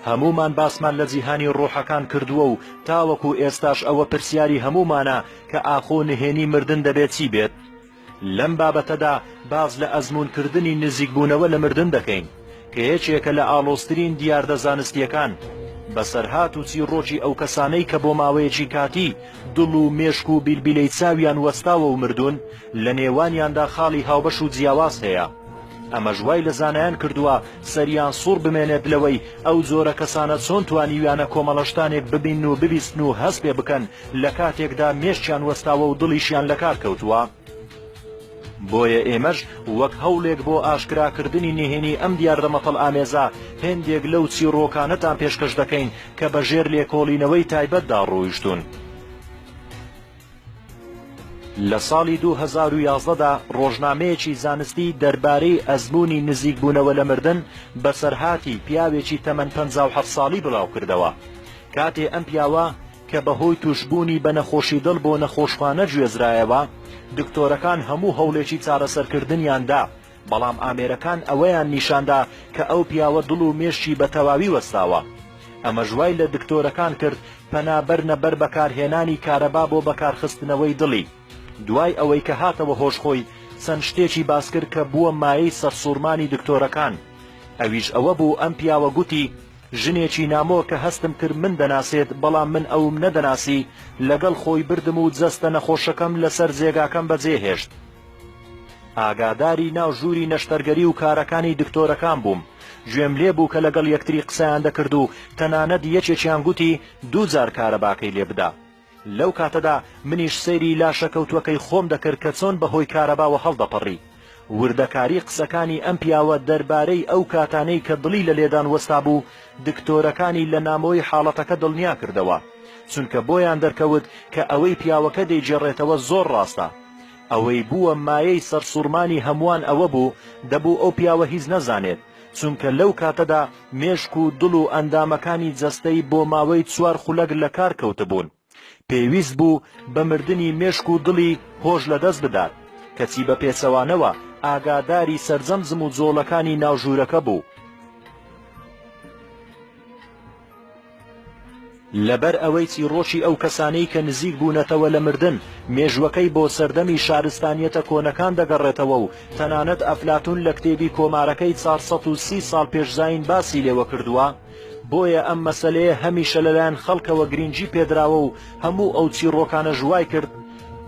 هەمومان باسمان لە جیهانی ڕۆحەکان کردووە و تاوەکو ئێستاش ئەوە پرسیاری هەمومانە کە ئاخۆ نهێنی مردن دەبێت چی بێت. لەم بابەتەدا باز لە ئەزمونکردنی نزیکبوونەوە لە مردن دەکەین کە یەکێکە لە ئاڵۆزترین دیاردە زانستیەکان بەسەرهات و چیرۆکی ئەو کەسانەی کە بۆ ماوەیەکی کاتی دڵ و مێشک و بیلبیلەی چاویان وەستاوە و مردوون لە نێوانیاندا خاڵی هاوبەش و جیاواز هەیە. ئەمە ژوای لە زانایان کردووە سەریان سوڕ بمێنێت لەوەی ئەو زۆرە کەسانە چۆن توانیویانە کۆمەڵەشتانێک ببین و ببیستن و هەست پێ بکەن لە کاتێکدا مێشکیان وەستاوە و دڵیشیان لە کار کەوتووە. بۆیە ئێمەش وەک هەوڵێک بۆ ئاشکراکردنی نهێنی ئەم دیاردەمەتەڵ ئامێزە هێندێک لەو چیرۆکانەتان پێشکەش دەکەین کە بەژێر لێکۆڵینەوەی تایبەتدا ڕۆیشتون. لە ساڵی 2011دا ڕۆژنامەیەکی زانستی دەربارەی ئەزموونی نزیکبوونەوە لە مردن بەسەرهاتی پیاوێکی تەمەن 57 ساڵی بڵاو کردەوە. کاتێ ئەم پیاوە کە بەهۆی توشبوونی بە نەخۆشی دڵ بۆ نەخۆشخانە گوێزرایەوە دکتۆرەکان هەموو هەوڵێکی چارەسەرکردنیاندا، بەڵام ئامێرەکان ئەوەیان نیشاندا کە ئەو پیاوە دڵ و مێشکی بە تەواوی وەستاوە. ئەمە ژوای لە دکتۆرەکان کرد پەنابەرنە بەر بەکارهێنانی کارەبا بۆ بەکارخستنەوەی دڵی. دوای ئەوەی کە هاتەوە هۆشخۆی چەند شتێکی باس کرد کە بووە مایەی سەرسوورمانی دکتۆرەکان. ئەویش ئەوە بوو ئەم پیاوە گوتی ژنێکی نامۆ کە هەستم کرد من دەناسێت بەڵام من ئەوم نەدەناسی، لەگەڵ خۆی بردم و جەستە نەخۆشەکەم لەسەر جێگاکەم بەجێهێشت. ئاگاداری ناو ژووری نەشتەرگەری و کارەکانی دکتۆرەکان بووم. گوێم لێ بوو کە لەگەڵ یەکتری قسەیان دەکرد و تەنانەت یەکێکیان گوتی 2 جار کارەباکەی لێ بدا. لەو کاتەدا منیش سەیری لاشەکەوتوەکەی خۆم دەکرد کە چۆن بەهۆی کارەباوە هەڵدەپەڕی. وردەکاری قسەکانی ئەم پیاوە دەربارەی ئەو کاتانەی کە دڵی لە لێدان وەستا بوو دکتۆرەکانی لە نامۆی حاڵەتەکە دڵنیا کردەوە، چونکە بۆیان دەرکەوت کە ئەوەی پیاوەکە دەیجێڕێتەوە زۆر ڕاستە. ئەوەی بووە مایەی سەرسوورمانی هەمووان ئەوە بوو دەبوو ئەو پیاوە هیچ نەزانێت، چونکە لەو کاتەدا مێشک و دڵ و ئەندامەکانی جەستەی بۆ ماوەی 4 خولەک لە کار کەوتبوون. پێویست بوو بە مردنی مێشک و دڵی هۆش لەدەست بدات، کەچی بە پێچەوانەوە ئاگاداری سەرجەمزم و جۆڵەکانی ناوژوورەکە بوو. لەبەر ئەوەی چیرۆکی ئەو کەسانەی کە نزیک بوونەتەوە لە مردن مێژوەکەی بۆ سەردەمی شارستانیەتە کۆنەکان دەگەڕێتەوە و تەنانەت ئەفلاتون لە کتێبی کۆمارەکەی 430 ساڵ پێشزاین باسی لێوە کردووە. بۆیە ئەم مەسەلەیە هەمیشە لەلایەن خەڵکەوە گرنگی پێدراوە و هەموو ئەو چیرۆکانە ژوای کرد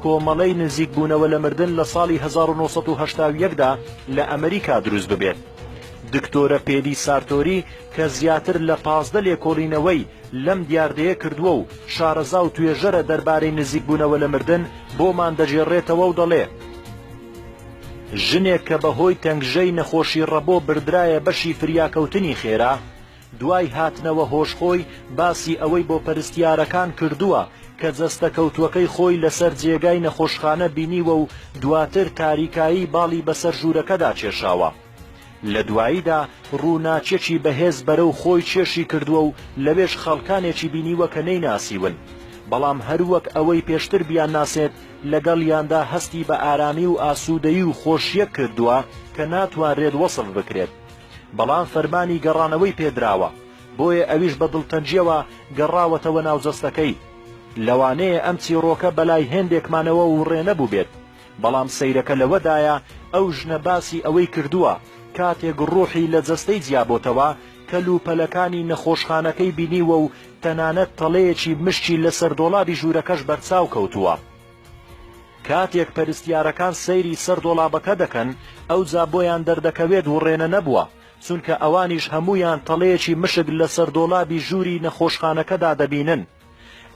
کۆمەڵەی نزیک بوونەوە لە مردن لە ساڵی 1981دا لە ئەمریکا دروست ببێت. دکتۆرە پێدی سارتۆری کە زیاتر لە 15 لێکۆڵینەوەی لەم دیاردەیە کردووە و شارەزا و توێژەرە دەربارەی نزیک بوونەوە لە مردن بۆمان دەجێڕێتەوە و دەڵێ ژنێک کە بەهۆی تەنگژەی نەخۆشی ڕەبۆ بردرایە بەشی فریاکەوتنی خێرا، دوای هاتنەوە هۆشخۆی باسی ئەوەی بۆ پەرستیارەکان کردووە کە جەستە کەوتوەکەی خۆی لەسەر جێگای نەخۆشخانە بینیوە و دواتر تاریکایی باڵی بەسەر ژوورەکەدا چێشاوە. لە دواییدا ڕووناچێکی بەهێز بەرەو خۆی چێشی کردووە و لەوێش خەڵکانێکی بینیوە کە نەیناسیون، بەڵام هەروەک ئەوەی پێشتر بیان ناسێت لەگەڵیاندا هەستی بە ئارامی و ئاسوودەیی و خۆشیەک کردووە کە ناتوانرێت وەسڵ بکرێت، بەڵام فەرمانی گەڕانەوەی پێدراوە. بۆیە ئەویش بە دڵتەنجیەوە گەڕاوەتەوە ناو جەستەکەی. لەوانەیە ئەم چیرۆکە بەلای هێندێکمانەوە و ڕێنەبوو بێت، بەڵام سەیرەکە لەوەدایە ئەو ژنە باسی ئەوەی کردووە کاتێک ڕوحی لە جەستەی جیابۆتەوە کە لوپەلەکانی نەخۆشخانەکەی بینیوە و تەنانەت تەڵەیەکی مشتی لەسەر دۆڵابی ژوورەکەش بەرچاو کەوتووە. کاتێک پەرستیارەکان سەیری سەر دۆڵابەکە دەکەن ئەوجا بۆیان دەردەکەوێت و ڕێنە نەبووە، چونکە ئەوانیش هەمویان تەڵەیەکی مشک لەسەر دۆڵابی ژووری نەخۆشخانەکەدا دەبینن.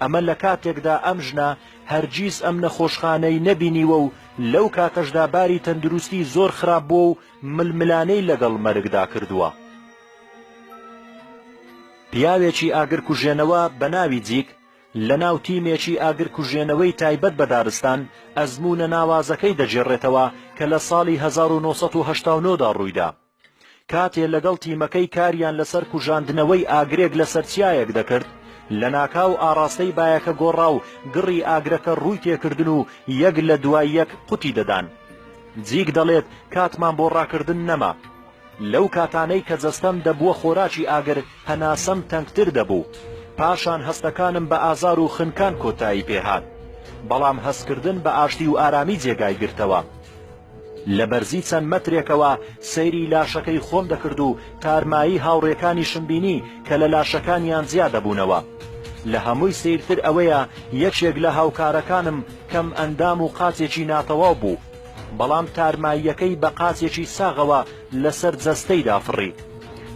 ئەمە لە کاتێکدا ئەم ژنە هەرگیز ئەم نەخۆشخانەی نەبینیوە و لەو کاتەشدا باری تەندروستی زۆر خراپ بووە و ململانەی لەگەڵ مەرگدا کردووە. پیاوێکی ئاگرکوژێنەوە بە ناوی جیک لە ناو تیمێکی ئاگرکوژێنەوەی تایبەت بە دارستان ئەزمونە ناوازەکەی دەجێڕێتەوە کە لە ساڵی 1989دا ڕوویدا. کاتێ لەگەڵ تیمەکەی کاریان لەسەر کوژاندنەوەی ئاگرێک لەسەر چیایەک دەکرد لە ناکاو ئاراستەی بایەکە گۆڕا و گڕی ئاگرەکە ڕووی تێکردن و یەک لە دوای یەک قوتی دەدان. جیک دەڵێت کاتمان بۆ ڕاکردن نەما. لەو کاتانەی کە جەستەم دەبووە خۆراکی ئاگر هەناسەم تەنگتر دەبوو. پاشان هەستەکانم بە ئازار و خنکان کۆتایی پێهات. بەڵام هەستکردن بە ئاشتی و ئارامی جێگای گرتەوە. لە بەرزی چەند مەترێکەوە سەیری لاشەکەی خۆم دەکرد و تارمایی هاوڕێکانی شمبینی کە لە لاشەکانیان زیاد دەبوونەوە. لە هەمووی سیرتر ئەوەیە یەکێک لە هاوکارەکانم کەم ئەندام و قاچێکی ناتەواو بوو، بەڵام تارماییەکەی بە قاچێکی ساغەوە لەسەر جەستەی دافڕی.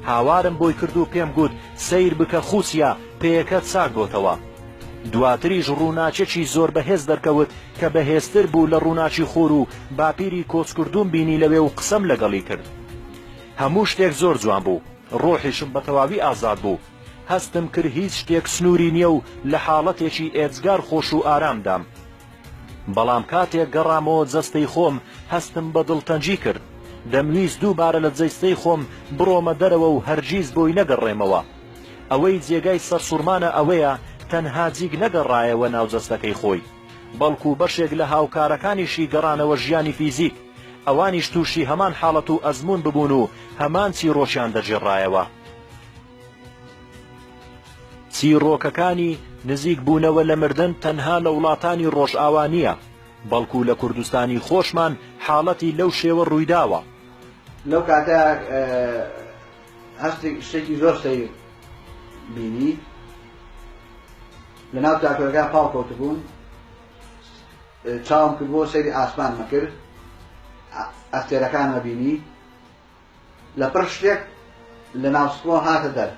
هاوارم بۆی کرد و پێم گوت سیر بکە خوسیە پێیەکەت چاکدۆتەوە. دواتریش ڕووناچێکی زۆر بەهێز دەرکەوت کە بەهێزتر بوو لە ڕووناچی خۆر و باپیری کۆچکردوم بینی لەوێ و قسەم لەگەڵی کرد. هەموو شتێک زۆر جوان بوو، ڕۆحیشم بە تەواوی ئازاد بوو. هەستم کرد هیچ شتێک سنووری نییە و لە حاڵەتێکی ئێجگار خۆش و ئارامدام. بەڵام کاتێک گەڕامەوە جەستەی خۆم هەستم بە دڵتەنجی کرد. دەمویست دووبارە لە جەستەی خۆم بڕۆمە دەرەوە و هەرگیز بۆی نەگەڕێمەوە. ئەوەی جێگای سەرسوورمانە ئەوەیە تەنها جیگ نەگەڕایەوە ناو جەستەکەی خۆی، بەڵکو بەشێک لە هاوکارەکانیشی گەڕانەوە ژیانی فیزیک، ئەوانیش تووشی هەمان حاڵەت و ئەزمون ببوون و هەمان چیرۆکیان دەجێڕایەوە. چیرۆکەکانی نزیک بوونەوە لە مردن تەنها لە وڵاتانی ڕۆژئاوا نییە، بەڵکو لە کوردستانی خۆشمان حاڵەتی لەو شێوە ڕوویداوە. لەو کاتە هەستی شتێکی زۆر سەیر بینی لە ناو تاکۆرەکە پاڵ کەوتبوون، چاوم کرد بۆ سەیری ئاسمان مەکرد، ئەستێرەکانمە بینی، لە پڕ شتێک لە ناو سکۆ هاتە دەر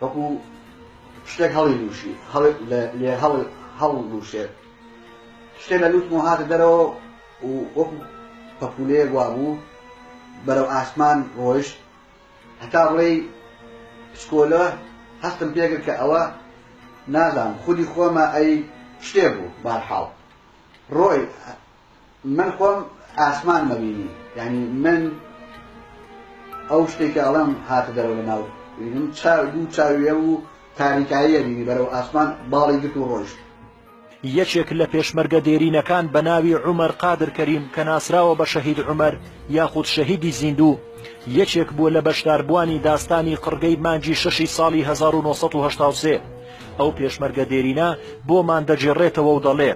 وەکو شتێک هەڵی لووشی لێ هەڵ لووشێت، شتێک لە لوتمەوە هاتە دەرەوە و وەکو پەپولەیەک وا بوو بەرەو ئاسمان ڕۆیشت، هەتا بڵێ پسکۆلە هەستم پێکرد کە ئەوە نازانم خودی خۆمە ئەی شتێ بوو. بارحاڵ ڕۆی من خۆم ئاسمان مەبینی، یعنی من ئەو شتێکە ئەڵەم هاتە دەرەوە لە ناو بینم دوو چاویە و تاریکاییە بینی بەرەو ئاسمان باڵی گرت و ڕۆیشت. یەکێک لە پێشمەرگە دێرینەکان بە ناوی عومەر قادر کەریم کە ناسراوە بە شەهید عومەر یاخود شەهیدی زیندوو، یەکێک بووە لە بەشداربوانی داستانی قڕگەی مانگی 6 ساڵی 1983. ئەو پێشمەرگە دێرینە بۆمان دەجێڕێتەوە و دەڵێ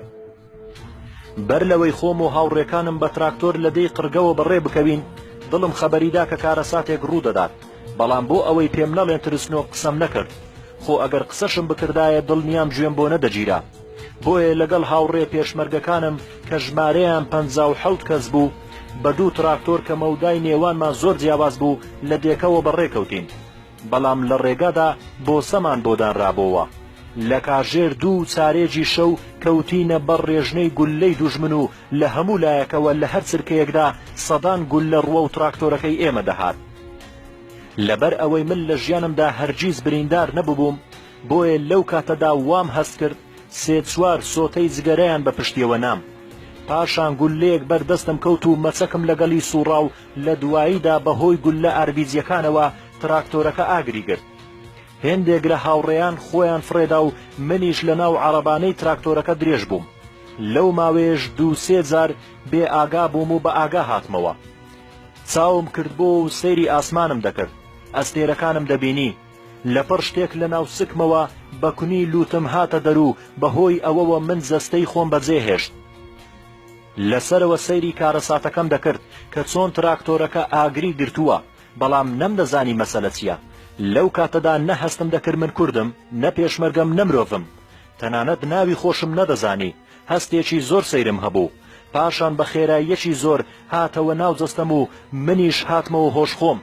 بەر لەوەی خۆم و هاوڕێکانم بە تراکتۆر لە دەی قڕگەوە بەڕێ بکەوین، دڵم خەبەریدا کە کارەساتێک ڕوو دەدات، بەڵام بۆ ئەوەی پێم نەڵێن ترسنۆ قسەم نەکرد، خۆ ئەگەر قسەشم بکردایە دڵنیام گوێم بۆ نەدەگیرا. بۆیە لەگەڵ هاوڕێ پێشمەرگەکانم کە ژمارەیان 57 کەس بوو بە دوو تراکتۆر کە مەودای نێوانمان زۆر جیاواز بوو لە دێکەوە بەڕێکەوتین، بەڵام لە ڕێگادا بۆسەمان بۆ دانرابەوە. لە کاژێر دوو چارێجی شەو کەوتینە بەر ڕێژنەی گولەی دوژمن و لە هەموو لایەکەوە لە هەر چرکەیەکدا سەدان گول لە ڕووە و تراکتۆرەکەی ئێمە دەهات. لەبەر ئەوەی من لە ژیانمدا هەرگیز بریندار نەبووبووم، بۆیە لەو کاتەدا وام هەست کرد سێ چوار سۆتەی جگەرەیان بە پشتیەوە نام. پاشان گولەیەک بەردەستم کەوت و مەچەکم لەگەڵی سوڕا و لە دواییدا بەهۆی گولە ئاربیزیەکانەوە تراکتۆرەکە ئاگری گرت. هێندێک لە هاوڕێیان خۆیان فرێدا و منیش لە ناو عەرەبانەی تراکتۆرەکە درێژ بووم. لەو ماوەیەش 2-3 جار بێ ئاگا بووم و بە ئاگا هاتمەوە. چاوم کرد بۆ و سەیری ئاسمانم دەکرد، ئەستێرەکانم دەبینی، لەپڕ شتێک لە ناو سکمەوە بە کونی لوتم هاتە دەرو، بەهۆی ئەوەوە من جەستەی خۆم بەجێهێشت. لەسەرەوە سەیری کارەساتەکەم دەکرد کە چۆن تراکتۆرەکە ئاگری گرتووە، بەڵام نەمدەزانی مەسەلە چییە. لەو کاتەدا نەهەستم دەکرد من کوردم، نە پێشمەرگەم نە مرۆڤم، تەنانەت ناوی خۆشم نەدەزانی، هەستێکی زۆر سەیرم هەبوو. پاشان بە خێراییەکی زۆر هاتەوە ناو جەستەم و منیش هاتمەوە هۆش خۆم.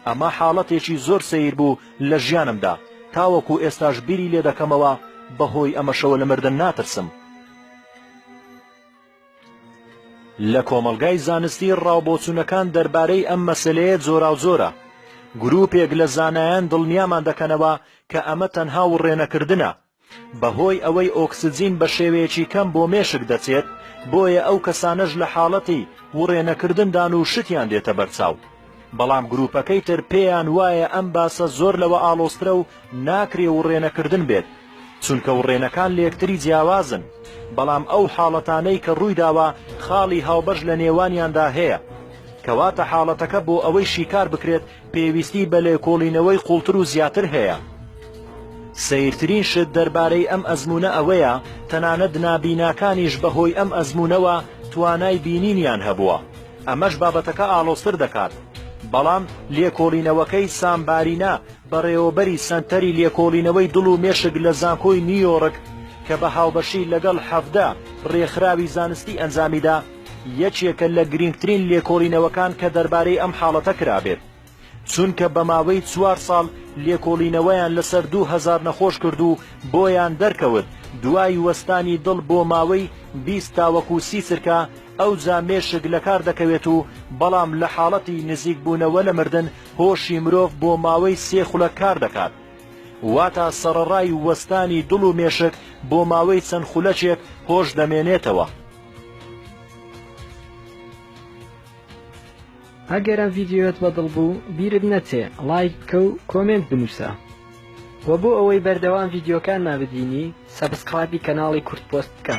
ئەمە حاڵەتێکی زۆر سەیر بوو لە ژیانمدا، تاوەکو ئێستاش بیری لێ دەکەمەوە، بەهۆی ئەمەشەوە لە مردن ناترسم. لە کۆمەڵگای زانستی ڕاوبۆچوونەکان دەربارەی ئەم مەسەلەیە جۆرا و جۆرە. گروپێک لە زانایان دڵنیامان دەکەنەوە کە ئەمە تەنها وڕێنەکردنە، بەهۆی ئەوەی ئۆکسجین بە شێوەیەکی کەم بۆ مێشک دەچێت، بۆیە ئەو کەسانەش لە حاڵەتی وڕێنەکردندان و شتیان دێتە بەرچاو. بەڵام گروپەکەی تر پێیان وایە ئەم باسە زۆر لەوە ئاڵۆسترە و ناکرێ وڕێنەکردن بێت. چونکە وڕێنەکان لە یەکتری جیاوازن، بەڵام ئەو حاڵەتانەی کە ڕوویداوە خاڵی هاوبەش لە نێوانیاندا هەیە، کەواتە حاڵەتەکە بۆ ئەوەی شیکار بکرێت پێویستی بە لێکۆڵینەوەی قوڵتر و زیاتر هەیە. سەیرترین شت دەربارەی ئەم ئەزمونە ئەوەیە تەنانەت نابیناکانیش بەهۆی ئەم ئەزمونەوە توانای بینینیان هەبووە. ئەمەش بابەتەکە ئاڵۆزتر دەکات. بەڵام لێکۆڵینەوەکەی سامبارینا بەڕێوەبەری سەنتەری لێکۆڵینەوەی دڵ و مێشک لە زانکۆی نیویۆرک کە بە هاوبەشی لەگەڵ 17 ڕێکخراوی زانستی ئەنجامیدا، یەکێکە لە گرنگترین لێکۆڵینەوەکان کە دەربارەی ئەم حاڵەتە کرابێت، چونکە بە ماوەی 4 ساڵ لێکۆڵینەوەیان لەسەر 2000 نەخۆش کرد و بۆیان دەرکەوت دوای وەستانی دڵ بۆ ماوەی 20 تاوەکو 30 سرکە ئەو جامێشک لە کار دەکەوێت و بەڵام لە حاڵەتی نزیک بوونەوە لە مردن هۆشی مرۆڤ بۆ ماوەی 3 خولەک کار دەکات. واتە سەرەڕای وەستانی دڵ و مێشک بۆ ماوەی چەند خولەکێک هۆش دەمێنێتەوە. ئەگەر ئەم ڤیدیۆت بەدڵ بوو بیرت نەچێ لایک بکە و کۆمنت بنووسە، و بۆ ئەوەی بەردەوام ڤیدیۆکان نابدینی سەبسکرایبی کەناڵی کورت پۆست بکە.